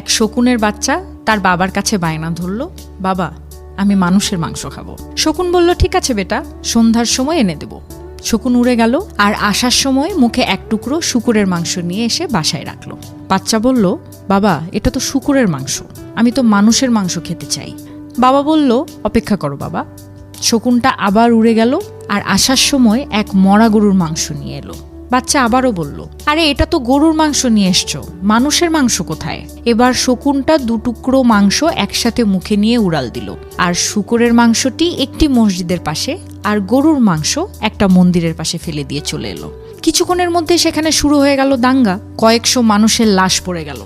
এক শকুনের বাচ্চা তার বাবার কাছে বায়না ধরল, বাবা আমি মানুষের মাংস খাবো। শকুন বলল, ঠিক আছে বেটা, সন্ধ্যার সময় এনে দেব। শকুন উড়ে গেল আর আসার সময় মুখে এক টুকরো শূকরের মাংস নিয়ে এসে বাসায় রাখলো। বাচ্চা বলল, বাবা এটা তো শূকরের মাংস, আমি তো মানুষের মাংস খেতে চাই। বাবা বলল, অপেক্ষা করো বাবা। শকুনটা আবার উড়ে গেল আর আসার সময় এক মরা গরুর মাংস নিয়ে এলো। বাচ্চা আবারও বলল, আরে এটা তো গরুর মাংস নিয়ে এসছো, মানুষের মাংস কোথায়? এবার শকুনটা দুটুকরো মাংস একসাথে মুখে নিয়ে উড়াল দিল, আর শূকরের মাংসটি একটি মসজিদের পাশে আর গরুর মাংস একটা মন্দিরের পাশে ফেলে দিয়ে চলে এলো। কিছুক্ষণের মধ্যে সেখানে শুরু হয়ে গেল দাঙ্গা, কয়েকশো মানুষের লাশ পড়ে গেল।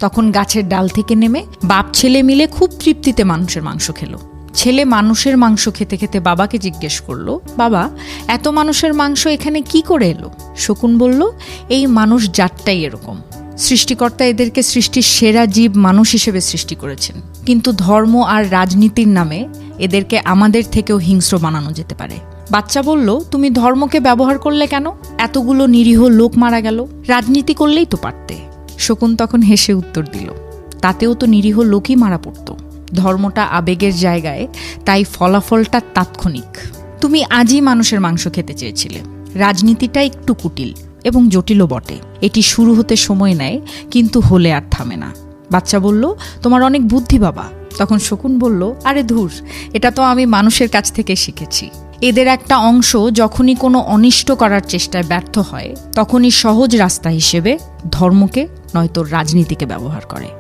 তখন গাছের ডাল থেকে নেমে বাপ ছেলে মিলে খুব তৃপ্তিতে মানুষের মাংস খেলো। ছেলে মানুষের মাংস খেতে খেতে বাবাকে জিজ্ঞেস করলো, বাবা এত মানুষের মাংস এখানে কি করে এলো? শকুন বলল, এই মানুষ জাতটাই এরকম, সৃষ্টিকর্তা এদেরকে সৃষ্টির সেরা জীব মানুষ হিসেবে সৃষ্টি করেছেন, কিন্তু ধর্ম আর রাজনীতির নামে এদেরকে আমাদের থেকেও হিংস্র বানানো যেতে পারে। বাচ্চা বলল, তুমি ধর্মকে ব্যবহার করলে কেন? এতগুলো নিরীহ লোক মারা গেল, রাজনীতি করলেই তো পারতে। শকুন তখন হেসে উত্তর দিল, তাতেও তো নিরীহ লোকই মারা পড়তো। ধর্মটা আবেগের জায়গায়, তাই ফলাফলটা তাৎক্ষণিক। তুমি আজই মানুষের মাংস খেতে চেয়েছিলে। রাজনীতিটা একটু কুটিল এবং জটিলও বটে, এটি শুরু হতে সময় নেয় কিন্তু হলে আর থামে না। বাচ্চা বলল, তোমার অনেক বুদ্ধি বাবা। তখন শকুন বলল, আরে ধুর, এটা তো আমি মানুষের কাছ থেকে শিখেছি। এদের একটা অংশ যখনই কোনো অনিষ্ট করার চেষ্টায় ব্যর্থ হয়, তখনই সহজ রাস্তা হিসেবে ধর্মকে নয়তো রাজনীতিকে ব্যবহার করে।